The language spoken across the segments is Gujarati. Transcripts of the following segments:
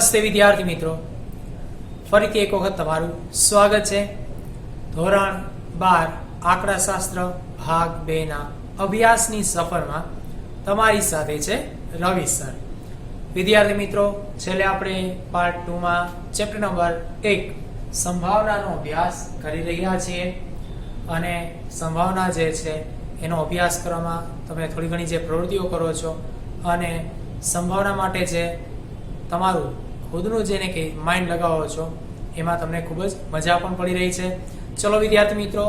નમસ્તે વિદ્યાર્થી મિત્રો, ફરીથી એક વખત તમારું સ્વાગત છે. ધોરણ 12 આંકડાશાસ્ત્ર ભાગ 2 ના અભ્યાસની સફરમાં તમારી સાથે છે રવિ સર. વિદ્યાર્થી મિત્રો, છેલ્લે આપણે પાર્ટ 2 માં ચેપ્ટર નંબર 1 સંભાવનાનો અભ્યાસ કરી રહ્યા છીએ અને સંભાવના જે છે એનો અભ્યાસ કરવામાં તમે થોડી ઘણી જે પ્રવૃત્તિઓ કરો છો અને સંભાવના માટે જે તમારું ખુદનું જેને કે માઇન્ડ લગાવો છો એમાં તમને ખૂબ જ મજા પણ પડી રહી છે. ચલો વિદ્યાર્થી મિત્રો,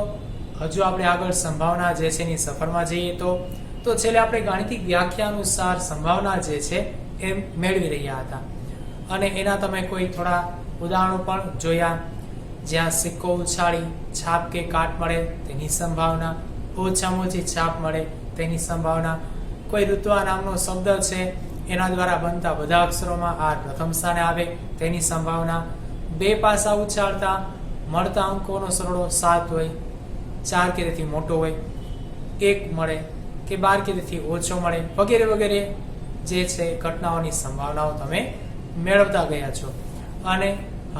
હજુ આપણે આગળ સંભાવના જે છે એની સફરમાં જઈએ તો છેલ્લે આપણે ગાણિતિક વ્યાખ્યા અનુસાર સંભાવના જે છે એ મેળવી રહ્યા હતા અને એના તમે કોઈ થોડા ઉદાહરણો પણ જોયા, જ્યાં સિક્કો ઉછાળી છાપ કે કાટ મળે તેની સંભાવના, ઓછામાં ઓછી છાપ મળે તેની સંભાવના, કોઈ ઋત્વા નામનો શબ્દ છે એના દ્વારા બનતા બધા અક્ષરોમાં આર પ્રથમ સ્થાને આવે તેની સંભાવના, બે પાસા ઉછાળતા મળતા અંકોનો સરવાળો 7 હોય, 4 કે તેથી મોટો હોય, 1 મળે કે 12 કે તેથી ઓછો મળે વગેરે વગેરે જે છે ઘટનાઓની સંભાવનાઓ તમે મેળવતા ગયા છો અને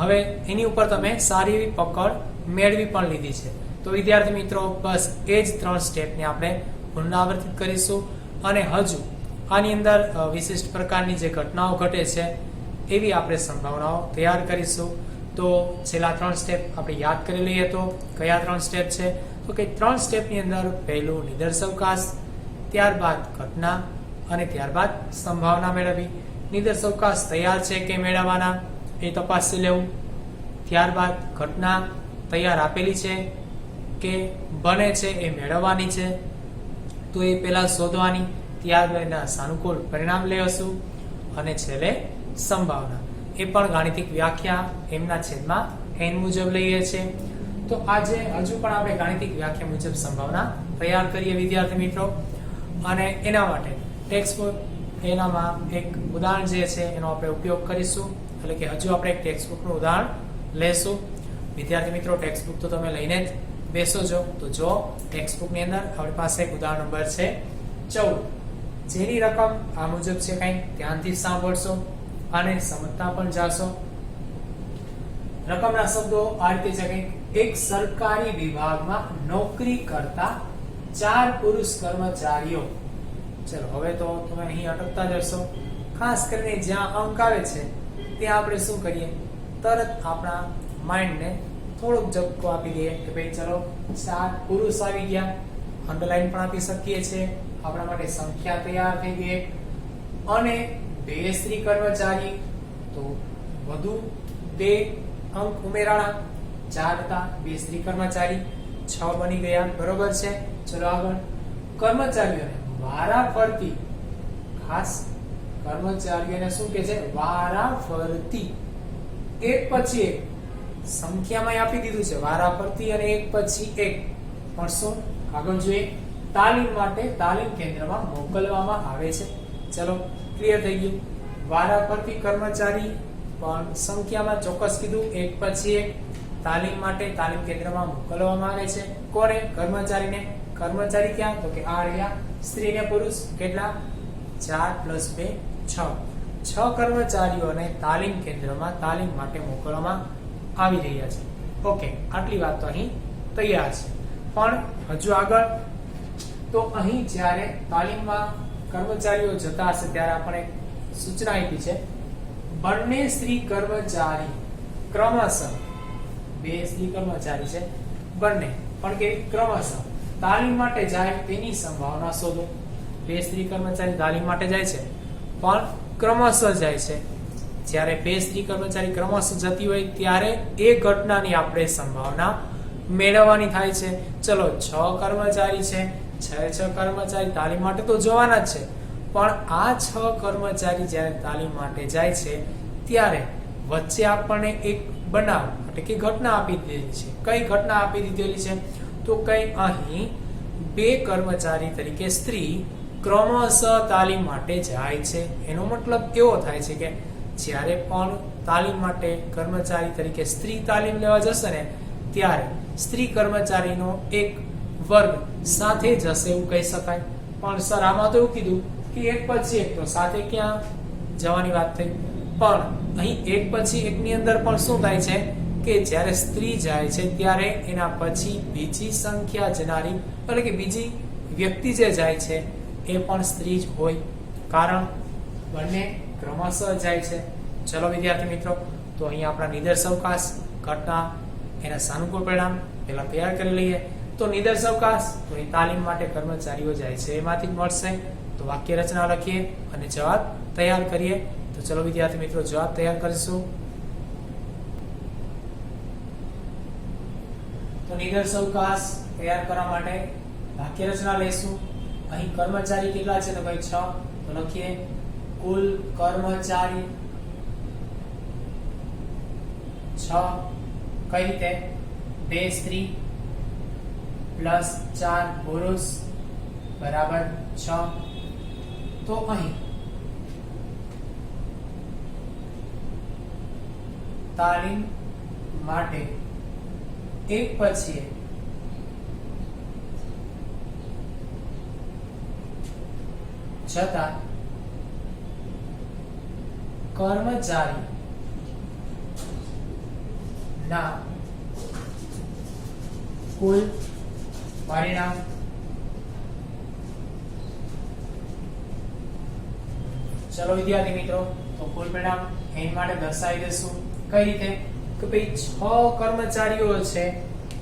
હવે એની ઉપર તમે સારી એવી પકડ મેળવી પણ લીધી છે. તો વિદ્યાર્થી મિત્રો, બસ એ જ 3 સ્ટેપને આપણે પુનરાવર્તિત કરીશું અને હજુ આની અંદર વિશિષ્ટ પ્રકારની જે ઘટનાઓ ઘટે છે એવી આપણે સંભાવનાઓ તૈયાર કરીશું. તો છેલ્લા 3 સ્ટેપ આપણે યાદ કરી લઈએ તો કયા 3 સ્ટેપ છે? તો કે 3 સ્ટેપની અંદર પહેલું નિદર્શવકાશ, ત્યારબાદ ઘટના અને ત્યારબાદ સંભાવના મેળવવી. નિદર્શવકાશ તૈયાર છે કે મેળવવાના એ તપાસી લેવું, ત્યારબાદ ઘટના તૈયાર આપેલી છે કે બને છે એ મેળવવાની છે તો એ પહેલા શોધવાની, ત્યારબાદ એના સાનુકૂળ પરિણામ લેશું અને છેલ્લે સંભાવના, એ પણ ગાણિતિક વ્યાખ્યા એમના છેદમાં n મુજબ લઈએ છીએ. તો આજે હજુ પણ આપણે ગાણિતિક વ્યાખ્યા મુજબ સંભાવના તૈયાર કરીએ વિદ્યાર્થી મિત્રો અને એના માટે ટેક્સ્ટબુક એનામાં એક ઉદાહરણ જે છે એનો આપણે ઉપયોગ કરીશું, એટલે કે હજુ આપણે એક ટેક્સ્ટબુકનું ઉદાહરણ લેશું. વિદ્યાર્થી મિત્રો, ટેક્સ્ટબુક તો તમે લઈને જ બેસો છો. તો જો ટેક્સ્ટબુકની અંદર આપણી પાસે એક ઉદાહરણ નંબર છે 14, જેની રકમ આ મુજબ છે, કંઈ ધ્યાનથી સાંભળશો અને સમજતા પણ જાશો. રકમના શબ્દો આ રીતે છે, કંઈક એક સરકારી વિભાગમાં નોકરી કરતા 4 પુરુષ કર્મચારીઓ. ચલો હવે તો તમે અહીં અટકતા જશો, ખાસ કરીને જ્યાં અંક આવે છે ત્યાં આપણે શું કરીએ, તરત આપણા માઇન્ડને થોડોક ઝબકો આપી દઈએ કે ભાઈ ચલો 4 પુરુષ આવી ગયા, અંડરલાઈન પણ આપી શકીએ છીએ, આપણા માટે સંખ્યા તૈયાર થઈ ગઈ અને 2 સ્ત્રી કર્મચારી, તો વધુ 2 અંક ઉમેરાણા, 4 હતા, 2 સ્ત્રી કર્મચારી 6 બની ગયા, બરોબર છે. ચલો આગળ, કર્મચારીઓને વારા ફરતી, ખાસ કર્મચારીઓને શું કે છે, વારા ફરતી એક પછી એક સંખ્યામાં આપી દીધું છે, વારા ફરતી અને એક પછી એક, પણ શું આગળ જોઈએ, તાલીમ માટે તાલીમ કેન્દ્રમાં મોકલવામાં આવે છે. ચલો ક્લિયર થઈ ગયું. વારા ફરતી કર્મચારી પણ સંખ્યામાં ચોક્કસ કીધું, એક પછી એક, તાલીમ માટે તાલીમ કેન્દ્રમાં મોકલવામાં આવે છે. કોને? કર્મચારીને. કર્મચારી ક્યાં? તો કે આ રહ્યા સ્ત્રી ને પુરુષ. કેટલા? 4 + 2 6. 6 કર્મચારીઓને તાલીમ કેન્દ્રમાં તાલીમ માટે મોકલવામાં આવી રહ્યા છે. ઓકે, આટલી વાત તો અહીં તૈયાર છે. પણ હજુ આગળ, તો અહીં જ્યારે તાલીમમાં કર્મચારીઓ જતા હશે ત્યારે આપણે સૂચના આપી છે, બંને સ્ત્રી કર્મચારી ક્રમશઃ, 2 સ્ત્રી કર્મચારી છે બંને, પણ કે ક્રમશઃ તાલીમ માટે જાય તેની સંભાવના શોધો. 2 સ્ત્રી કર્મચારી તાલીમ માટે જાય છે પણ ક્રમશઃ જાય છે. જ્યારે 2 સ્ત્રી કર્મચારી ક્રમશઃ જતી હોય ત્યારે એ ઘટનાની આપણે સંભાવના મેળવવાની થાય છે. ચલો 6 કર્મચારી છે, 6 કર્મચારી તાલીમ માટે તો જવાના જ છે, પણ આ 6 કર્મચારી જ્યારે તાલીમ માટે જાય છે ત્યારે વચ્ચે આપણને એક બનાવ એટલે કે ઘટના આપી દીધેલી છે. કઈ ઘટના આપી દીધેલી છે? તો કઈ અહીં 2 કર્મચારી તરીકે સ્ત્રી ક્રમશઃ તાલીમ માટે જાય છે. એનો મતલબ એવો થાય છે કે જ્યારે પણ તાલીમ માટે કર્મચારી તરીકે સ્ત્રી તાલીમ લેવા જશે ને ત્યારે સ્ત્રી કર્મચારીનો એક વર્ગ સાથે જશે એવું કહી શકાય. પણ સર આમાં તો એવું કીધું કે એક પછી એક, તો સાથે ક્યાં જવાની વાત થઈ, પણ અહીં એક પછી એકની અંદર પણ શું થાય છે કે જ્યારે સ્ત્રી જાય છે ત્યારે એના પછી બીજી સંખ્યા જનારી એટલે કે બીજી વ્યક્તિ જે જાય છે એ પણ સ્ત્રી જ હોય, કારણ બંને ક્રમશઃ જાય છે. ચલો વિદ્યાર્થી મિત્રો, તો અહીંયા આપણા નિદર્શ અવકાશ, ઘટના, એના સાનુકૂળ પરિણામ પહેલા તૈયાર કરી લઈએ. તો નિદર્શ અવકાશ તો એ તાલીમ માટે કર્મચારીઓ જાય છે એમાંથી જ મળશે. તો વાક્ય રચના લખીએ અને જવાબ તૈયાર કરીએ. તો ચલો વિદ્યાર્થી મિત્રો, જવાબ તૈયાર કરીશું. તો નિદર્શ અવકાશ તૈયાર કરવા માટે વાક્ય રચના લઈશું. અહીં કર્મચારી કેટલા છે? તો ભાઈ 6. તો લખીએ કુલ કર્મચારી 6. કઈ રીતે? 2 સ્ત્રી પ્લસ 4 પુરુષ બરાબર 6. તો અહીં તાલીમ માટે એક પછી એક છતાં કર્મચારી ના કુલ પરિણામ ચલો વિદ્યાર્થી મિત્રો, તો કુલ પરિણામ એની માટે દર્શાવી દેશું. કઈ રીતે? કે ભાઈ 6 કર્મચારીઓ છે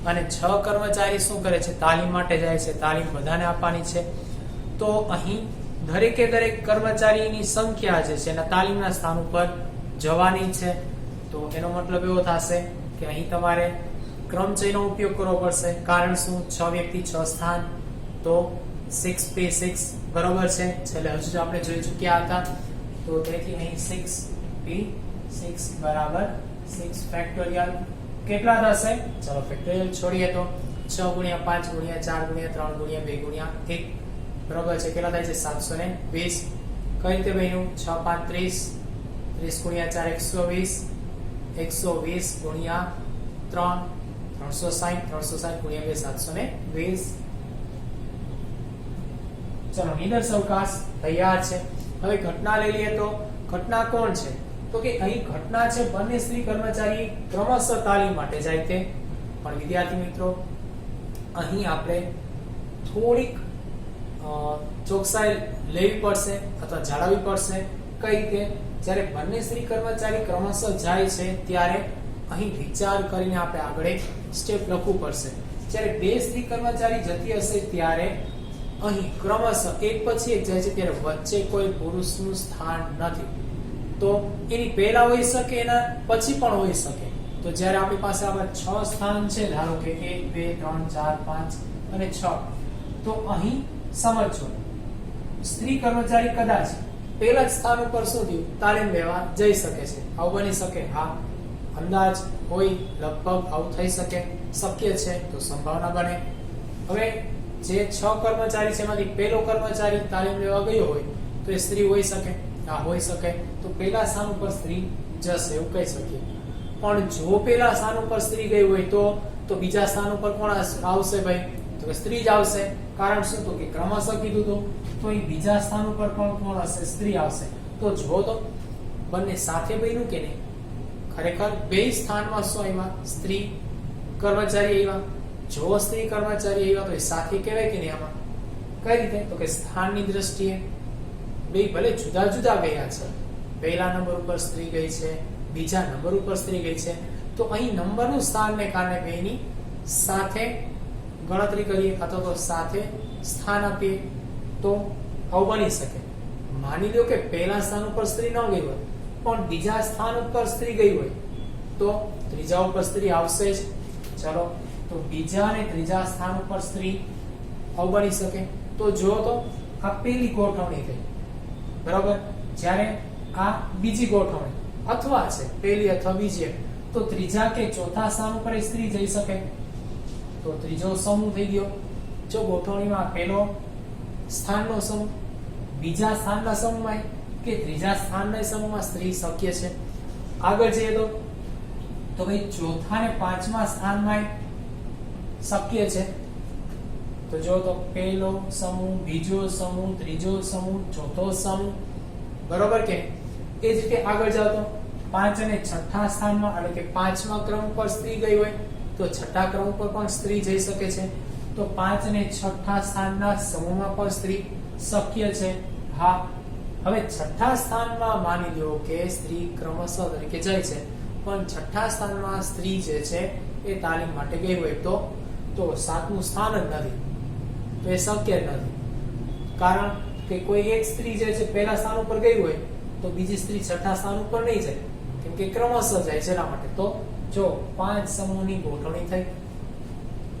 અને 6 કર્મચારી શું કરે છે? તાલીમ માટે જાય છે. તાલીમ બધાને આપવાની છે. તો અહીં દરેકે દરેક કર્મચારીની સંખ્યા જે છે એના તાલીમના સ્થાન ઉપર જવાની છે. તો એનો મતલબ એવો થશે કે અહીં તમારે ક્રમચયનો ઉપયોગ કરવો પડશે. કારણ શું? 6 વ્યક્તિ 6 સ્થાન, તો 6p6 બરોબર છે. છેલ્લે હજુ આપણે જોઈ ચૂક્યા હતા. તો તેથી અહીં 6p6 બરાબર 6 ફેક્ટોરિયલ કેટલા થશે? ચલો ફેક્ટોરિયલ છોડીએ તો 6 ગુણ્યા 5 ગુણ્યા 4 ગુણ્યા 3 ગુણ્યા 2 ગુણ્યા 1 બરોબર છે. કેટલા થાય છે? 720. કઈ રીતે બન્યું? 6 5 30, 30 ગુણ્યા 4 120, 120 ગુણ્યા 3 360, 360 ગુણ્યા 2 720. ચલો નિદર્શ અવકાશ તૈયાર છે. હવે ઘટના લઈ લઈએ. તો ઘટના કોણ છે? તો કે અહીં ઘટના છે બંને સ્ત્રી કર્મચારી ક્રમશઃ તાલીમ માટે જાય છે. પણ વિદ્યાર્થી મિત્રો, અહીં આપણે થોડીક ચોકસાઈ લેવી પડશે અથવા જાળવવી પડશે. કઈ રીતે? જ્યારે બંને સ્ત્રી કર્મચારી ક્રમશઃ જાય છે ત્યારે અહીં વિચાર કરીને આપણે આગળ એક સ્ટેપ લખવું પડશે. જ્યારે 2 સ્ત્રી કર્મચારી જતી હશે ત્યારે અહીં ક્રમશઃ એક પછી એક જાય છે ત્યારે વચ્ચે કોઈ પુરુષનું સ્થાન નથી. તો એની પહેલા હોઈ શકે, એના પછી પણ હોઈ શકે. તો જ્યારે આપણી પાસે આવા 6 સ્થાન છે, ધારો કે 1 2 3 4 5 અને 6, તો અહીં સમજો સ્ત્રી કર્મચારી કદાચ પહેલા જ સ્થાન ઉપર શું થયું? તાલીમ લેવા જઈ શકે છે. આવું બની શકે? હા, અંદાજ હોય, લગભગ આવું થઈ શકે, શક્ય છે. તો સંભાવના બને. હવે જે 6 કર્મચારી છે એમાંથી પહેલો કર્મચારી તાલીમ લેવા ગયો હોય તો એ સ્ત્રી હોઈ શકે. હા, હોઈ શકે. તો પહેલા સ્થાન ઉપર સ્ત્રી જશે એવું કહી શકીએ. પણ જો પહેલા સ્થાન ઉપર સ્ત્રી ગઈ હોય તો બીજા સ્થાન ઉપર કોણ આવશે ભાઈ? તો કે સ્ત્રી જ આવશે. કારણ શું? તો કે ક્રમશઃ કીધું તો એ બીજા સ્થાન ઉપર પણ કોણ હશે? સ્ત્રી આવશે. તો જો તો બંને સાથે બન્યું કે નહીં? ખરેખર બે સ્થાનમાં શું આવ્યા? સ્ત્રી કર્મચારી આવ્યા. જો સ્ત્રી કર્મચારી આવ્યા તો એ સાથે કહેવાય કે નહીં? આમાં કઈ રીતે? તો કે સ્થાનની દ્રષ્ટિએ બે ભલે જુદા જુદા ગયા છે, પહેલા નંબર ઉપર સ્ત્રી ગઈ છે, બીજા નંબર ઉપર સ્ત્રી ગઈ છે, તો અહીં નંબરનું સ્થાનને કારણે બેની સાથે ગણતરી કરીએ અથવા તો સાથે સ્થાન આપીએ તો આવું બની શકે. માની લો કે પહેલા સ્થાન ઉપર સ્ત્રી ન ગઈ હોય પણ બીજા સ્થાન ઉપર સ્ત્રી ગઈ હોય તો ત્રીજા ઉપર સ્ત્રી આવશે જ. ચલો, તો બીજા અને ત્રીજા સ્થાન ઉપર સ્ત્રી આવું બની શકે. તો જો તો આ પહેલી ગોઠવણી થઈ, બરાબર. જ્યારે આ બીજી ગોઠવણી અથવા છે, પહેલી અથવા બીજી, તો ત્રીજા કે ચોથા સ્થાન ઉપર સ્ત્રી જઈ શકે. તો ત્રીજો સમૂહ થઈ ગયો. જો ગોઠવણીમાં પહેલો સ્થાનનો સમૂહ બીજા સ્થાનના સમૂહમાં કે ત્રીજા સ્થાનના સમૂહમાં સ્ત્રી શક્ય છે. આગળ જઈએ તો ભાઈ ચોથા ને પાંચમા સ્થાનમાં શક્ય છે. તો જો તો પહેલો સમૂહ, બીજો સમૂહ, ત્રીજો સમૂહ, ચોથો સમૂહ, બરોબર કે? એ જ રીતે આગળ જાઓ તો 5 અને છઠ્ઠા સ્થાનમાં એટલે કે 5મા ક્રમ પર સ્ત્રી ગઈ હોય તો છઠ્ઠા ક્રમ પર પણ સ્ત્રી જઈ શકે છે. તો 5 અને છઠ્ઠા સ્થાનના સમૂહમાં પણ સ્ત્રી શક્ય છે. હા, હવે છઠ્ઠા સ્થાનમાં માની લો કે સ્ત્રી ક્રમશઃ તરીકે જાય છે, પણ છઠ્ઠા સ્થાનમાં સ્ત્રી જે છે એ તાલીમ માટે ગઈ હોય તો 7મું સ્થાન જ નથી, તો એ શક્ય જ નથી. કારણ કે કોઈ એક સ્ત્રી જે છે પહેલા સ્થાન ઉપર ગઈ હોય તો બીજી સ્ત્રી છઠ્ઠા સ્થાન ઉપર નહીં જાય, કેમ કે ક્રમશઃ જાય છે એના માટે. તો જો 5 સમૂહની ગોઠવણી થઈ.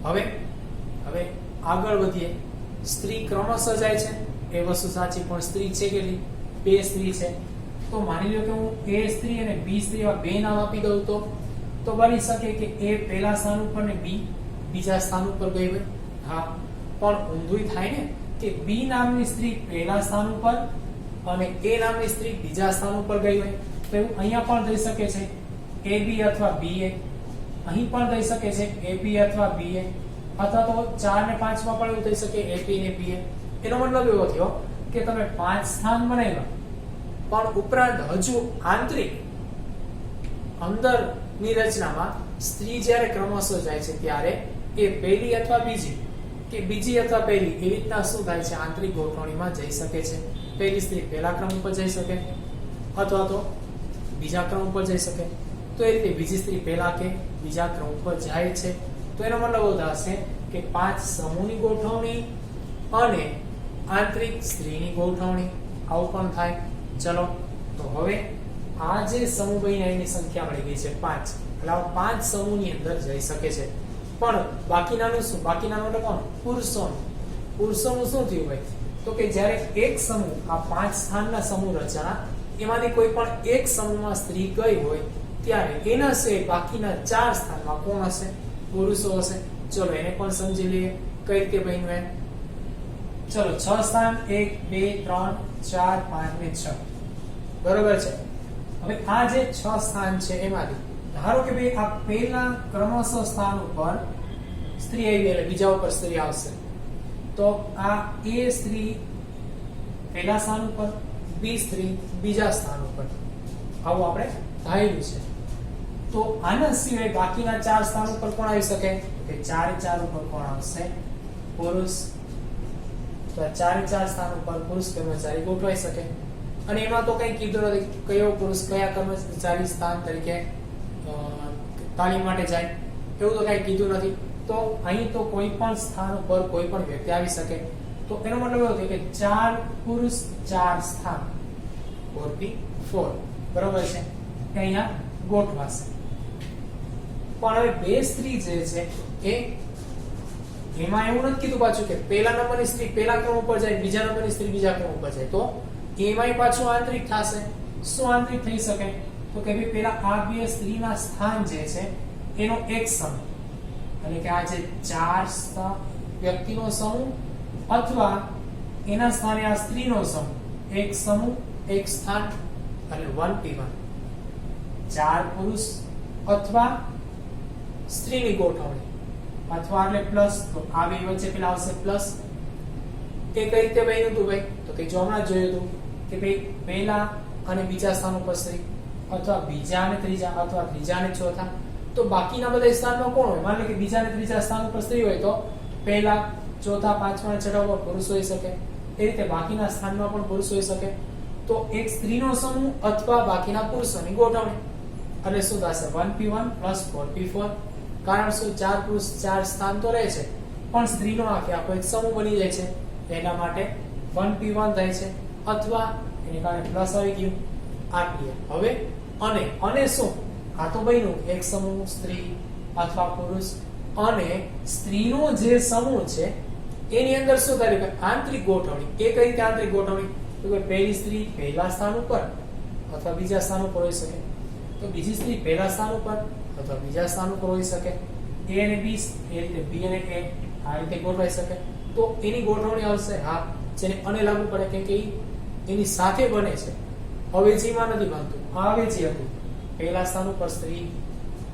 હવે આગળ વધીએ. સ્ત્રી ક્રમશઃ જાય છે એ વસ્તુ સાચી, પણ સ્ત્રી છે કેટલી? 2 સ્ત્રી છે. તો માની લો કે હું A સ્ત્રી અને B સ્ત્રી એવા બે નામ આપી દઉં તો બની શકે કે A પહેલા સ્થાન ઉપર ને B બીજા સ્થાન ઉપર ગઈ હોય. હા, પણ ઊંધું થાય ને કે B નામની સ્ત્રી પહેલા સ્થાન ઉપર અને A નામની સ્ત્રી બીજા સ્થાન ઉપર ગઈ હોય. તો એવું અહીંયા પણ થઈ શકે છે AB અથવા BA, અહીં પણ થઈ શકે છે AB અથવા BA, અથવા તો 4 ને 5 માં પણ એવું થઈ શકે AP ને BA. એનો મતલબ એવો થયો કે તમે 5 સ્થાન બનાવ્યા, પણ ઉપરાંત હજુ આંતરિક અંદરની રચનામાં સ્ત્રી જ્યારે ક્રમશઃ જાય છે ત્યારે એ પહેલી અથવા બીજી કે બીજી અથવા પહેલી એવી રીતના શું થાય છે આંતરિક ગોઠવણીમાં જઈ શકે છે. પહેલી સ્ત્રી પહેલા ક્રમ ઉપર જઈ શકે અથવા તો બીજા ક્રમ ઉપર જઈ શકે. તો એ રીતે બીજી સ્ત્રી પહેલા કે બીજા ક્રમ ઉપર જાય છે. તો એનો મતલબ એવો થશે કે 5 સમૂહની ગોઠવણી અને આંતરિક સ્ત્રીની ગોઠવણી આવું પણ થાય. ચલો, તો હવે આ જે સમૂહ બન્યા એની સંખ્યા મળી ગઈ છે 5. એટલે આ 5 સમૂહની અંદર જઈ શકે છે. પણ બાકીનાનું શું? બાકીનાનું એટલે કોણ? પુરુષોનું શું થયું ભાઈ? તો કે જ્યારે એક સમૂહ આ 5 સ્થાનના સમૂહ રચના એમાંથી કોઈ પણ એક સમૂહમાં સ્ત્રી ગઈ હોય ત્યારે એના સિવાય બાકીના 4 સ્થાનમાં કોણ હશે? પુરુષો હશે. ચલો એને પણ સમજી લઈએ કઈ રીતે બન્યું એમ. ચલો 6 સ્થાન 1 2 3 4 5 ને 6 બરોબર છે. હવે આ જે 6 સ્થાન છે એમાંથી ધારો કે ભાઈ આ પહેલા ક્રમશઃ સ્થાન ઉપર સ્ત્રી આવી એટલે બીજા ઉપર સ્ત્રી આવશે. તો આ A સ્ત્રી પહેલા સ્થાન ઉપર, B સ્ત્રી બીજા સ્થાન ઉપર, આવું આપણે ધાર્યું છે. તો આના સિવાય બાકીના 4 સ્થાન ઉપર કોણ આવી શકે? કે 4 ઉપર કોણ આવશે? પુરુષ. તો 4 સ્થાન ઉપર પુરુષ કર્મચારી ગોઠવાઈ શકે. અને એમાં તો કઈ કીધું નથી કયો પુરુષ કયા કર્મચારી સ્થાન તરીકે તાલીમ માટે જાય, એવું તો કઈ કીધું નથી. તો અહીં તો કોઈ પણ સ્થાન ઉપર કોઈ પણ વ્યક્તિ આવી શકે. તો એનો મતલબ એવો થયો કે 4 પુરુષ 4 સ્થાન 4p4 બરોબર છે કે અહીંયા ગોઠવાશે. પણ હવે 2 સ્ત્રી જે છે એ એમાં એવું નથી કીધું પાછું કે પહેલા નંબરની સ્ત્રી પહેલા ક્રમ ઉપર જાય, બીજા નંબરની સ્ત્રી બીજા ક્રમ ઉપર જાય. તો એમાંય પાછું આંતરિક થશે. શું આંતરિક થઈ શકે? તો કે ભાઈ પેલા આ 2 સ્ત્રીના સ્થાન જે છે એનો એક સમૂહ, એટલે કે આ જે 4 વ્યક્તિનો સમૂહ અથવા એના સ્થાને આ સ્ત્રીનો સમૂહ, એક સમૂહ એક સ્થાન એટલે 1p1, 4 પુરુષ અથવા સ્ત્રીની ગોઠવણી અથવા એટલે પ્લસ. તો આ બે વચ્ચે પેલા આવશે પ્લસ. એ કઈ રીતે બન્યું હતું ભાઈ? તો કે જો હમણાં જોયું હતું કે ભાઈ પહેલા અને બીજા સ્થાન ઉપર સ્ત્રી અથવા બીજા અને ત્રીજા અથવા ત્રીજા અને ચોથા. તો બાકીના બધા સ્થાનમાં કોણ હોય? માની લો કે બીજા અને ત્રીજા સ્થાન ઉપર સ્ત્રી હોય તો પહેલા, ચોથા, પાંચમા અને છઠ્ઠા ઉપર પુરુષ હોઈ શકે. એ રીતે બાકીના સ્થાનમાં પણ પુરુષ હોઈ શકે. તો એક સ્ત્રીનો સમૂહ અથવા બાકીના પુરુષોની ગોઠવણી એટલે શું થશે? 1p1 4p4. કારણ શું? 4 પુરુષ 4 સ્થાન તો રહે છે, પણ સ્ત્રીનો આખો એક સમૂહ બની જાય છે. એના માટે 1p1 થાય છે અથવા એને કારણે પ્લસ આવી ગયું rp. હવે અને શું? આ તો બન્યું એક સમૂહ સ્ત્રી અથવા પુરુષ અને સ્ત્રીનો જે સમૂહ છે એની અંદર શું થાય કે આંતરિક ગોઠવણી. એ કઈ રીતે આંતરિક ગોઠવણી? તો કે પહેલી સ્ત્રી પહેલા સ્થાન ઉપર અથવા બીજા સ્થાન ઉપર હોઈ શકે. તો બીજી સ્ત્રી પહેલા સ્થાન ઉપર અથવા બીજા સ્થાન ઉપર હોઈ શકે. A અને B એ રીતે B અને A આ રીતે ગોઠવાઈ શકે. તો એની ગોઠવણી આવશે હા જેને અને લાગુ પડે કેમ કે એની સાથે બને છે, અવેજીમાં નથી બનતું. આ અવેજી હતું. પહેલા સ્થાન ઉપર સ્ત્રી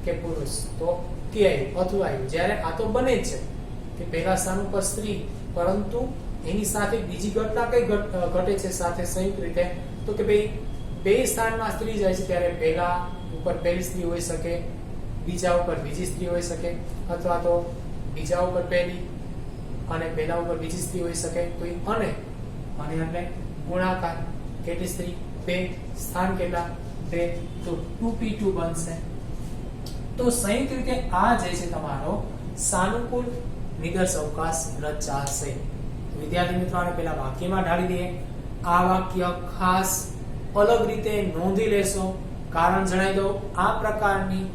કે પુરુષ તો કે આવ્યું અથવા આવ્યું. જ્યારે આ તો બને જ છે કે પહેલા સ્થાન ઉપર સ્ત્રી, પરંતુ એની સાથે બીજી ઘટના કઈ ઘટે છે સાથે સંયુક્ત રીતે? તો કે ભાઈ બે સ્થાનમાં સ્ત્રી જાય છે ત્યારે પહેલા ઉપર પહેલી સ્ત્રી હોઈ શકે, બીજા ઉપર બીજી સ્ત્રી હોઈ શકે, અથવા તો બીજા ઉપર પહેલી અને પહેલા ઉપર બીજી સ્ત્રી હોઈ શકે. તો અને એટલે ગુણાકાર કેટલી સ્ત્રી? 2. સ્થાન કેટલા? 2. તો 2p2 બનશે. તો સંયુક્ત રીતે આ જે છે તમારો સાનુકૂળ નિદર્શ અવકાશ રચાશે. વિદ્યાર્થી મિત્રો આને પેલા વાક્યમાં ઢાળી દઈએ. આ વાક્ય ખાસ અલગ રીતે નોંધી લેશો, કારણ જણાવી દો, આ પ્રકારની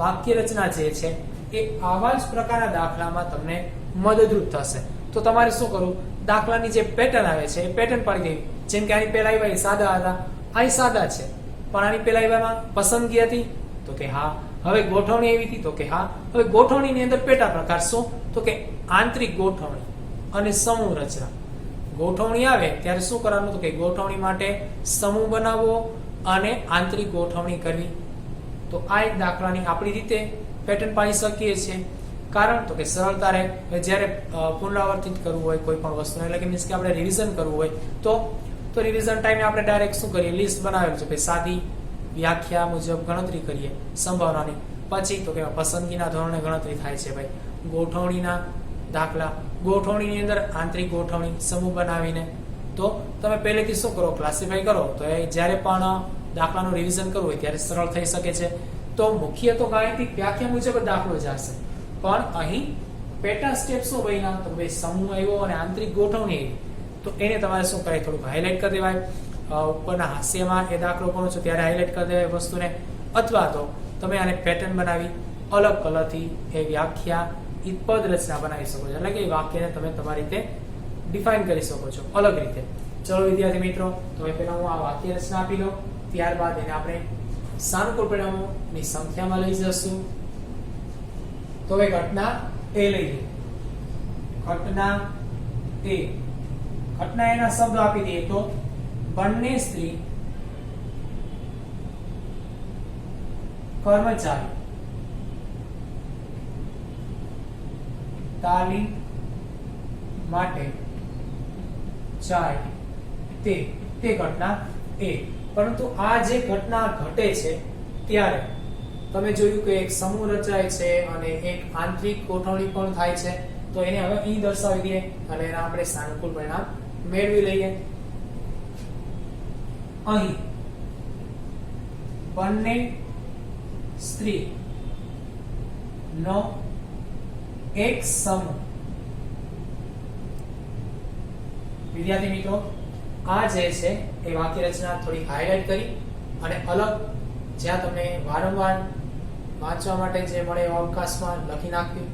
વાક્ય રચના જે છે એ આવા જ પ્રકારના દાખલામાં તમને મદદરૂપ થશે. તો તમારે શું કરવું? દાખલાની જે પેટર્ન આવે છે એ પેટર્ન પાડી દેવી. જેમ કે આની પહેલા આવ્યા સાદા હતા, આ સાદા છે, પણ આની પહેલા આવ્યામાં પસંદગી હતી તો કે હા. હવે ગોઠવણી એવી હતી તો કે હા. હવે ગોઠવણીની અંદર પેટા પ્રકાર શું? તો કે આંતરિક ગોઠવણી અને સમૂહ રચના. ગોઠવણી આવે ત્યારે શું કરવાનું? તો કે ગોઠવણી માટે સમૂહ બનાવવો અને આંતરિક ગોઠવણી કરવી. તો આ એક દાખલાની આપણી રીતે પેટર્ન પાડી શકીએ છીએ. કારણ તો કે સરળતા રહે. જ્યારે પુનરાવર્તિત કરવું હોય કોઈ પણ વસ્તુ, એટલે કે મીન્સ કે આપણે રિવિઝન કરવું હોય તો રિવિઝન ટાઈમે આપણે ડાયરેક્ટ શું કરીએ? લિસ્ટ બનાવેલું છે, ભાઈ સાદી વ્યાખ્યા મુજબ ગણતરી કરીએ સંભાવનાની. પછી તો કે પસંદગીના ધોરણે ગણતરી થાય છે ભાઈ. ગોઠવણીના દાખલા, ગોઠવણીની અંદર આંતરિક ગોઠવણી સમૂહ બનાવીને. તો તમે પહેલેથી શું કરો? ક્લાસિફાઈ કરો. તો એ જ્યારે પણ દાખલાનું રિવિઝન કરવું હોય ત્યારે સરળ થઈ શકે છે. તો મુખ્ય તો ગાણિતિક વ્યાખ્યા મુજબ જ દાખલો જશે, પણ અહીં પેટા સ્ટેપ શું બન્યા? તો ભાઈ સમૂહ આવ્યો અને આંતરિક ગોઠવણી આવી. તો એને તમારે શું કરાય? થોડુંક હાઇલાઇટ કરી દેવાય. ઉપરના હાસ્યમાં એ દાખલો કરો છો ત્યારે હાઇલાઇટ કરી દેવાય વસ્તુને, અથવા તો તમે આને પેટર્ન બનાવી અલગ કલરથી એ વ્યાખ્યા પદ રચના બનાવી શકો છો. એટલે કે એ વાક્યને તમે તમારી રીતે ડિફાઇન કરી શકો છો અલગ રીતે. ચલો વિદ્યાર્થી મિત્રો, તો પહેલા હું આ વાક્ય રચના આપી લઉં, ત્યારબાદ એને આપણે સાનુકૂળ પરિણામોની સંખ્યામાં લઈ જશું. તો હવે ઘટના એ લઈએ. ઘટના એ, ઘટના એના શબ્દ આપી દઈએ તો બંને સ્ત્રી કર્મચારી તાલીમ માટે જાય તે ઘટના એ. પરંતુ આ જે ઘટના ઘટે છે ત્યારે તમે જોયું કે એક સમૂહ રચાય છે અને એક આંતરિક ગોઠવણી પણ થાય છે. તો એને હવે અહીં દર્શાવી દઈએ અને એના આપણે સાનુકૂળ પરિણામ મેળવી લઈએ. અહીં બંને સ્ત્રી નો એક સમૂહ. વિદ્યાર્થી મિત્રો, આ જે છે એ વાક્ય રચના થોડી હાઇલાઇટ કરી અને અલગ જ્યાં તમને વારંવાર વાંચવા માટે જે મળે એવા અવકાશમાં લખી નાખ્યું.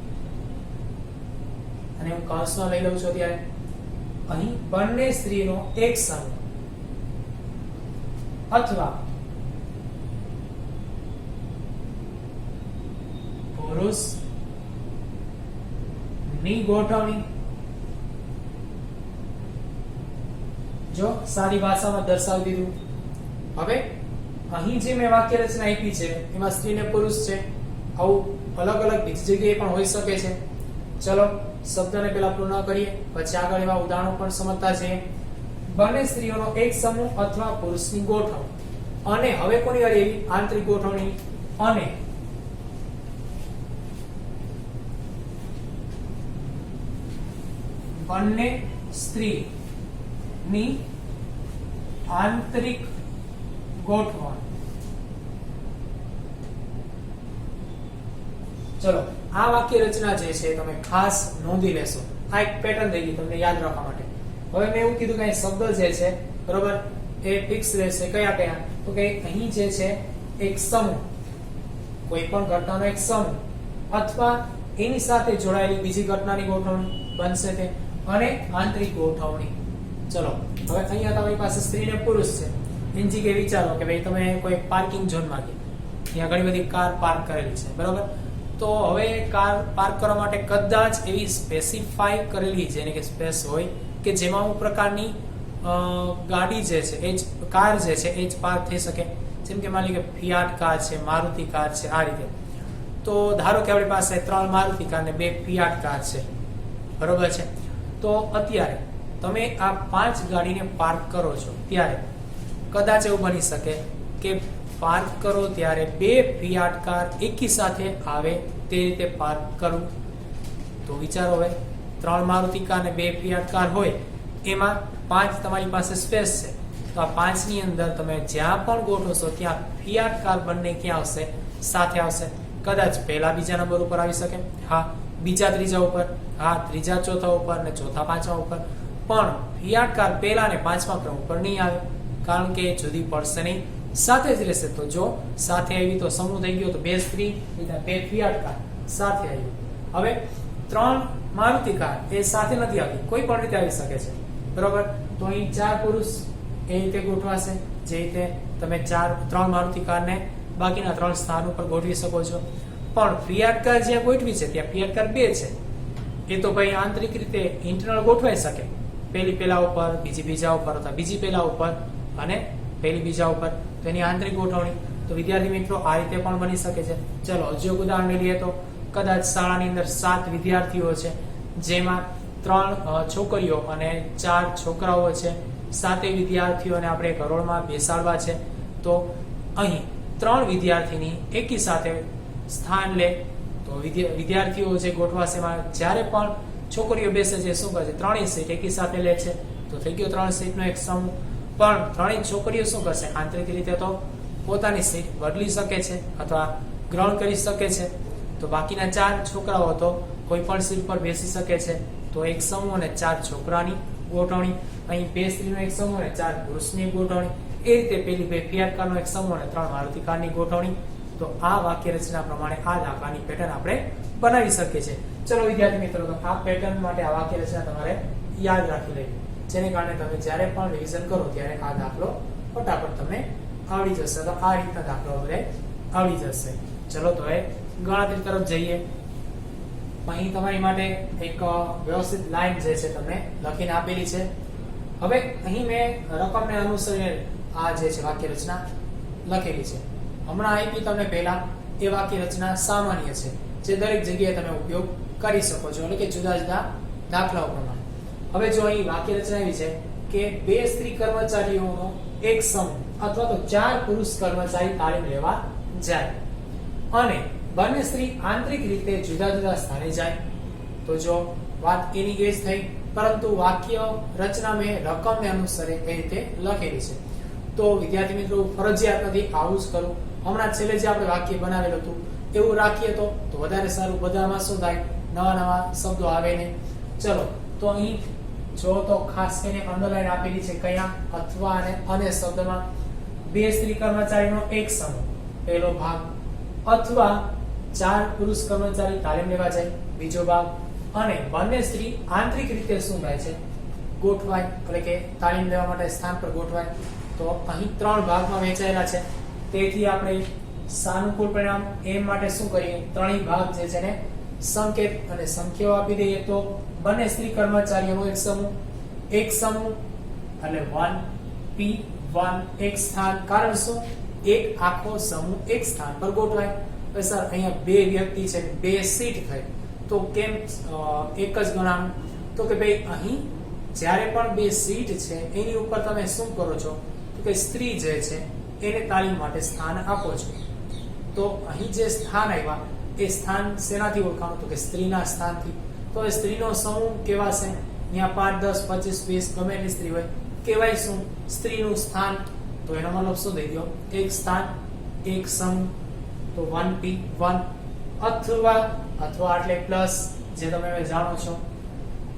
અને હું કૌંસમાં લઈ લઉં છું. ત્યારે અહીં બંને સ્ત્રીનો એક સમૂહ અથવા પુરુષ ની ગોઠવણી. જો સારી ભાષામાં દર્શાવી દીધું. હવે અહીં જે મેં વાક્ય રચના આપી છે એમાં સ્ત્રી ને પુરુષ છે. આવું અલગ અલગ બીજી જગ્યાએ પણ હોઈ શકે છે. ચલો શબ્દને પેલા પૂર્ણ કરીએ, પછી આગળ એવા ઉદાહરણો પણ સમજતા જઈએ. બંને સ્ત્રીઓનો એક સમૂહ અથવા પુરુષની ગોઠવણી. અને હવે કોની વાર એવી આંતરિક ગોઠવણી. અને બંને સ્ત્રી ની આંતરિક ગોઠવણ. ચલો આ વાક્ય રચના જે છે તમે ખાસ નોંધી લેશો. આ એક પેટર્ન થઈ ગઈ તમને યાદ રાખવા માટે. હવે મેં એવું કીધું કે અહીં શબ્દ જે છે બરોબર એ ફિક્સ રહેશે. કયા કયા? તો કે અહીં જે છે એક સમૂહ, કોઈ પણ ઘટનાનો એક સમૂહ અથવા એની સાથે જોડાયેલી બીજી ઘટનાની ગોઠવણી બનશે તે, અને આંતરિક ગોઠવણી. ચલો હવે અહીંયા તમારી પાસે સ્ત્રી ને પુરુષ છે. એની જગ્યાએ વિચારો કે ભાઈ તમે કોઈ પાર્કિંગ ઝોનમાં ગયા, ત્યાં ઘણી બધી કાર પાર્ક કરેલી છે બરોબર. તો હવે કાર પાર્ક કરવા માટે કદાચ એવી સ્પેસિફાઈ કરેલી જેને કે સ્પેસ હોય કે જેમાં અમુક પ્રકારની ગાડી જે છે એ જ કાર જે છે એ જ પાર્ક થઈ શકે. જેમ કે માની કે ફિયાટ કાર છે, મારુતિ કાર છે, આ રીતે. તો ધારો કે આપણી પાસે 3 મારુતિ કાર ને 2 ફિયાટ કાર છે બરોબર છે. તો અત્યારે તમે આ 5 ગાડીને પાર્ક કરો છો ત્યારે કદાચ એવું બની શકે કે પાર્ક કરો ત્યારે બે ફિયાટ કાર એકી સાથે આવે તે રીતે પાર્ક કરવું. તો વિચારો હવે 3 મારુતિ કાર અને 2 ફિયાટ કાર હોય, એમાં 5 તમારી પાસે સ્પેસ છે. તો આ 5 ની અંદર તમે જ્યાં પણ ગોઠવશો ત્યાં ફિયાટ કાર બંને ક્યાં આવશે? સાથે આવશે. કદાચ પહેલા બીજા નંબર ઉપર આવી શકે, હા, બીજા ત્રીજા ઉપર, હા, ત્રીજા ચોથા ઉપર અને ચોથા પાંચમા ઉપર. પણ ફિયાટ કાર પહેલા અને પાંચમા ક્રમ ઉપર નહીં આવે, કારણ કે જુદી પડશે નહીં, સાથે જ રહેશે. તો જો સાથે આવી તો સમૂહ થઈ ગયો, તો 2 સ્ત્રી, 2 ફિયાટ કાર સાથે આવી. હવે 3 મારુતિ કાર એ સાથે નથી આવતી, કોઈ પણ રીતે આવી શકે છે, બરોબર. તો અહીં 4 પુરુષ એ રીતે ગોઠવાશે, જે રીતે તમે 3 મારુતિ કારને બાકીના 3 સ્થાન ઉપર ગોઠવી શકો છો. પણ ફિયાટ કાર જ્યાં ગોઠવી છે ત્યાં ફિયાટ કાર 2 છે, એ તો ભાઈ આંતરિક રીતે ઇન્ટરનલ ગોઠવાઈ શકે, પહેલી પહેલા ઉપર, બીજી બીજા ઉપર, અથવા બીજી પહેલા ઉપર અને પહેલી બીજા ઉપર. તો એની આંતરિક ગોઠવણી. તો વિદ્યાર્થી મિત્રો આ રીતે પણ બની શકે છે. ચલો હજુ એક ઉદાહરણ લઈએ. તો કદાચ શાળાની અંદર 7 વિદ્યાર્થીઓ છે, જેમાં 3 છોકરીઓ અને 4 છોકરાઓ છે. 7 વિદ્યાર્થીઓને આપણે એક હરોળમાં બેસાડવા છે. તો અહીં 3 વિદ્યાર્થીની એકી સાથે સ્થાન લે. તો વિદ્યાર્થીઓ જે ગોઠવાશે એમાં જ્યારે પણ છોકરીઓ બેસે છે શું કરે છે? 3 સીટ એકી સાથે લે છે. તો થઈ ગયો 3 સીટનો એક સમૂહ. પણ 3 છોકરીઓ શું કરશે? આંતરિક રીતે તો પોતાની સીટ બદલી શકે છે અથવા ગ્રહણ કરી શકે છે. તો બાકીના 4 છોકરાઓ તો કોઈ પણ સીટ પર બેસી શકે છે. તો એક સમૂહ અને 4 છોકરાની ગોઠવણી. અહીં 2 સ્ત્રીનો એક સમૂહ અને 4 પુરુષની ગોઠવણી. એ રીતે પેલી 2 ફિયાટ કારનો એક સમૂહ અને 3 મારુતિ કારની ગોઠવણી. તો આ વાક્ય રચના પ્રમાણે આ દાખલાની પેટર્ન આપણે બનાવી શકીએ છીએ. ચલો વિદ્યાર્થી મિત્રો, તો આ પેટર્ન માટે આ વાક્ય રચના તમારે યાદ રાખી લેવી, જેને કારણે તમે જ્યારે પણ રિવિઝન કરો ત્યારે આ દાખલો ફટાફટ તમને આવડી જશે. તો આ રીતના દાખલો હવે આવડી જશે. ચલો તો એ ગણતરી તરફ જઈએ. અહીં તમારી માટે એક વ્યવસ્થિત લાઈન જે છે તમને લખીને આપેલી છે. હવે અહીં મેં રકમને અનુસરીને આ જે છે વાક્ય રચના લખેલી છે. હમણાં આપી તમને પહેલા એ વાક્ય રચના સામાન્ય છે, જે દરેક જગ્યાએ તમે ઉપયોગ કરી શકો છો, એટલે કે જુદા જુદા દાખલાઓ પ્રમાણે. હવે જો અહીં વાક્ય રચના એવી છે કે 2 સ્ત્રી કર્મચારીઓનો એક સમૂહ અથવા તો 4 પુરુષ કર્મચારી તાલીમ લેવા જાય અને બંને સ્ત્રી આંતરિક રીતે જુદા જુદા સ્થાને જાય. તો જો વાત એની એ જ થઈ, પરંતુ વાક્ય રચના મેં રકમને અનુસરે એ રીતે લખેલી છે. તો વિદ્યાર્થી મિત્રો ફરજિયાત નથી આવું જ કરવું. હમણાં છેલ્લે જે આપણે વાક્ય બનાવેલું હતું એવું રાખીએ તો વધારે સારું. બધામાં શું થાય? નવા નવા શબ્દો આવે ને. ચલો તો અહીં જો તો ખાસ કરીને અંડરલાઈન આપેલી છે કયા? અથવા અને શબ્દમાં 2 સ્ત્રી કર્મચારીનો એક સમૂહ પહેલો ભાગ, અથવા 4 પુરુષ કર્મચારી તાલીમ લેવા જાય બીજો ભાગ, અને બંને સ્ત્રી આંતરિક રીતે શું થાય છે? ગોઠવાય, એટલે કે તાલીમ લેવા માટે સ્થાન પર ગોઠવાય. તો અહીં 3 ભાગમાં વહેંચાયેલા છે. તેથી આપણે સાનુકૂળ પરિણામ એમ માટે શું કરીએ? 3 ભાગ જે છે ને સંકેત અને સંખ્યાઓ આપી દઈએ. તો બંને સ્ત્રી કર્મચારીઓનો એક સમૂહ એટલે 1p1 એક સ્થાન. કારણ શું? એક આખો સમૂહ એક સ્થાન પર ગોઠવાય. સર અહીંયા 2 વ્યક્તિ છે, 2 સીટ થઈ, તો કેમ એક જ ગણાનું? તો કે ભાઈ અહીં જ્યારે પણ 2 સીટ છે એની ઉપર તમે શું કરો છો? તો કે સ્ત્રી જે છે એને તાલીમ માટે સ્થાન આપો છો. તો અહીં જે સ્થાન આવ્યા એ સ્થાન શેનાથી ઓળખાણું? તો કે સ્ત્રીના સ્થાનથી. તો એ સ્ત્રીનો સમૂહ કેવાશે? અહીંયા 5 10 25 20 ગમે એટલી સ્ત્રી હોય, કહેવાય શું? સ્ત્રીનું સ્થાન. તો એનો મતલબ શું થઈ ગયો? એક સ્થાન એક સમૂહ. તો 1p1 અથવા એટલે પ્લસ, જે તમે જાણો છો,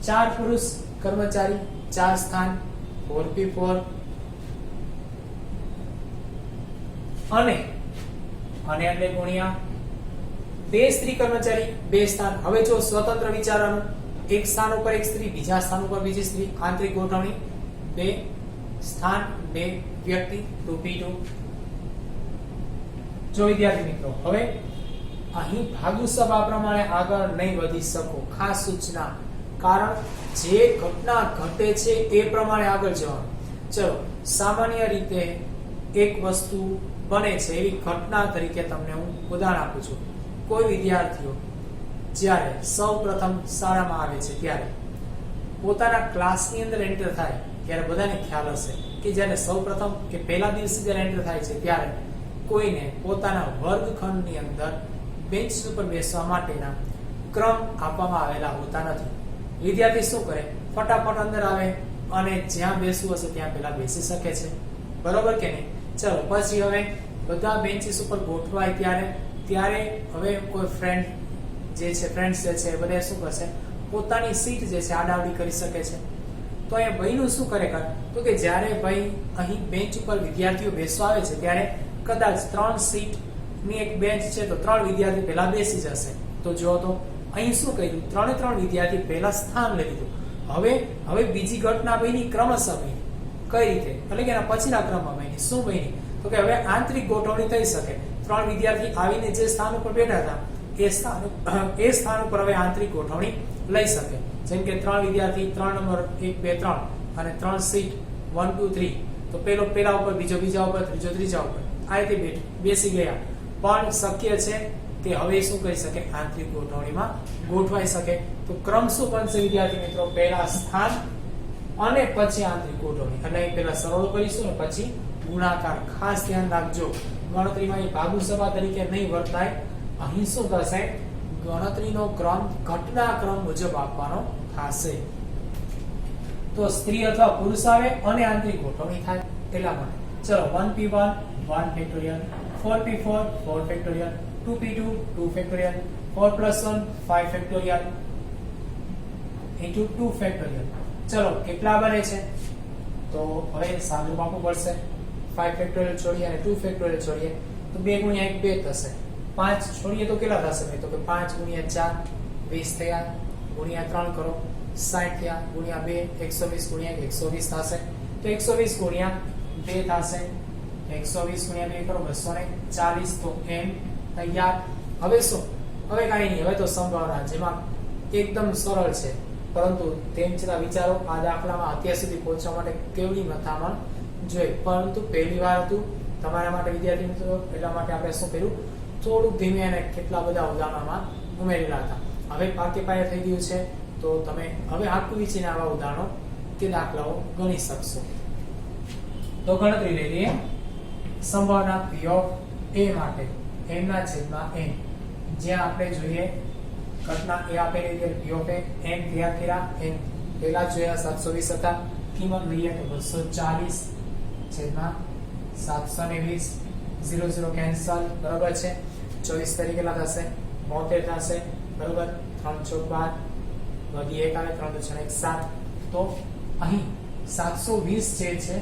4 પુરુષ કર્મચારી 4 સ્થાન 4p4 અને એટલે ગુણ્યા 2 સ્ત્રી કર્મચારી 2 સ્થાન. હવે જો સ્વતંત્ર વિચારવાનું, એક સ્થાન ઉપર એક સ્ત્રી, બીજા સ્થાન ઉપર બીજી સ્ત્રી, આંતરિક ગોઠવણી 2 સ્થાન 2 વ્યક્તિ 2p2. જો વિદ્યાર્થી મિત્રો હવે અહીં ભાગુ સભા પ્રમાણે આગળ નહીં વધી શકો. ખાસ સૂચના, કારણ જે ઘટના ઘટે છે એ પ્રમાણે આગળ જવાનું. ચલો સામાન્ય રીતે એક વસ્તુ બને છે એવી ઘટના તરીકે તમને હું ઉદાહરણ આપું છું. કોઈ વિદ્યાર્થીઓ જ્યારે સૌપ્રથમ શાળામાં આવે છે ત્યારે પોતાના ક્લાસની અંદર એન્ટર થાય ત્યારે બધાને ખ્યાલ હશે કે જ્યારે સૌપ્રથમ કે પહેલા દિવસે જ્યારે એન્ટર થાય છે ત્યારે કોઈને પોતાના વર્ગખંડની અંદર બેન્ચ ઉપર બેસવા માટેના ક્રમ આપવામાં આવેલા હોતા નથી. વિદ્યાર્થી શું કરે, ફટાફટ અંદર આવે અને જ્યાં બેસવું હશે ત્યાં પેલા બેસી શકે છે. બરોબર કે નહીં? ચલો પછી હવે બધા બેન્ચીસ ઉપર ગોઠવાય ત્યારે હવે કોઈ ફ્રેન્ડ જે છે બધા શું કરશે, પોતાની સીટ જે છે આડાવડી કરી શકે છે. તો એ ભાઈનું શું કરે તો કે જ્યારે ભાઈ અહીં બેન્ચ ઉપર વિદ્યાર્થીઓ બેસવા આવે છે ત્યારે કદાચ 3 સીટની એક બેન્ચ છે તો 3 વિદ્યાર્થી પહેલા બેસી જશે. તો જો તો અહીં શું કર્યું, 3 વિદ્યાર્થી પહેલા સ્થાન લઈ લીધું. હવે બીજી ઘટના બની ક્રમશઃ બની. કઈ રીતે? એટલે કે એના પછીના ક્રમમાં બની. શું બની? તો કે હવે આંતરિક ગોઠવણી થઈ શકે. 3 વિદ્યાર્થી આવીને જે સ્થાન ઉપર બેઠા હતા એ સ્થાન ઉપર હવે આંતરિક ગોઠવણી લઈ શકે. જેમ કે 3 વિદ્યાર્થી 3 નંબર 1 2 3 અને 3 સીટ 1 2 3, તો પેલા ઉપર, બીજો બીજા ઉપર, ત્રીજો ત્રીજા ઉપર, આ રીતે બેસી ગયા. પણ શક્ય છે કે હવે શું કરી શકે, આંતરિક ગોઠવણીમાં ગોઠવાઈ શકે. તો ક્રમ શું બનશે વિદ્યાર્થી મિત્રો? પહેલા સ્થાન અને પછી આંતરિક ગોઠવણી. એટલે પહેલા સરળ કરીશું ને પછી ગુણાકાર. ખાસ ધ્યાન રાખજો, ગણતરીમાં એ ભાગુસભા તરીકે નહીં વર્તાય. અહીં શું થશે, ગણતરીનો ક્રમ ઘટનાક્રમ મુજબ આપવાનો થશે. તો સ્ત્રી અથવા પુરુષ આવે અને આંતરિક ગોઠવણી થાય એટલા માટે. ચલો 1p1 1 factorial, 4p4 4 factorial, 2p2 2 factorial, 4 + 1 5 factorial into 2 factorial. ચલો કેટલા બને છે? તો હવે સાદું આપવું પડશે. 5 ફેક્ટોરિયલ છોડીએ અને 2 ફેક્ટોરિયલ છોડીએ તો 2 × 1 2 થશે. 5 છોડીએ તો કેટલા થશે? તો કે 5 × 4 20 થયા, ગુણ્યા 3 કરો 60 થયા, ગુણ્યા 2 120 × 1 120 થશે. તો 120 × 2 થશે, 120 × 2 કરો 240. તો m તૈયાર. હવે શું? હવે કાંઈ નહીં, હવે તો સંભાવના જેમાં એકદમ સરળ છે, પરંતુ તેમ છતાં વિચારો આ દાખલામાં અત્યાર સુધી પહોંચવા માટે કેવડી મથામણ જોઈ. પરંતુ પહેલી વાર હતું તમારા માટે વિદ્યાર્થી મિત્રો, એટલા માટે આપણે શું કર્યું, થોડુંક ધીમે અને કેટલા બધા ઉદાહરણોમાં ઉમેરેલા હતા. હવે પાકે પાયે થઈ ગયું છે, તો તમે હવે આખું વિચારીને આવા ઉદાહરણો કે દાખલાઓ ગણી શકશો. તો ગણતરી લઈ લઈએ. સંભાવના P of A માટે m ના છેદમાં n, જ્યાં આપણે જોઈએ ઘટના એ આપેલી છે P of A, m તૈયાર કર્યા. n પહેલા જોયા 720 હતા, કિંમત લઈએ તો 240 છેદમાં 720, 0 0 કેન્સલ. બરાબર છે. 24 તરીકે કેટલા થશે? 72 થશે. બરાબર. 3 × 4 12 વધી 1 આવે, 3 × 6 = 7. તો અહીં 720 જે છે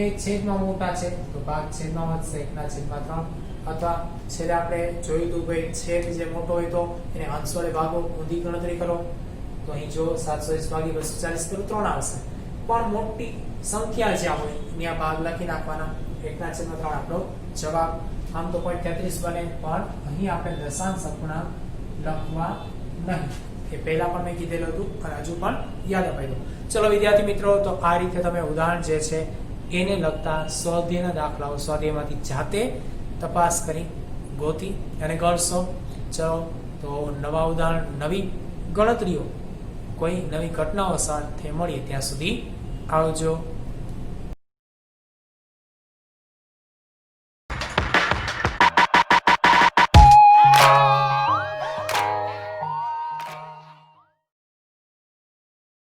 એ છેદમાં મોટા છે તો ભાગ છેદમાં વધશે 1/3. અથવા છેલ્લે આપણે જોયું હતું ભાઈ છેદ જે મોટો હોય તો એને અંશ વડે ભાગો, ઊંધી ગણતરી કરો. તો અહીં જો 720 / 240 કરો 3 આવશે. પણ મોટી સંખ્યા જ્યાં હોય ત્યાં ભાગ લખી નાખવાના. 1/3 આપણો જવાબ. આમ તો 0.33 બને, પણ અહીં આપણે દશાંશ અપૂર્ણાંક લખવા નહીં. એ પહેલા પણ મેં કીધેલું હતું અને હજુ પણ યાદ અપાઈ દઉં. ચલો વિદ્યાર્થી મિત્રો, તો આ રીતે તમે ઉદાહરણ જે છે એને લગતા સ્વાધ્યાયના દાખલાઓ સ્વાધ્યાયમાંથી જાતે તપાસ કરી ગોતી અને ગણશો. ચલો તો નવા ઉદાહરણ, નવી ગણતરીઓ, કોઈ નવી ઘટનાઓ સાથે મળીએ ત્યાં સુધી આવજો.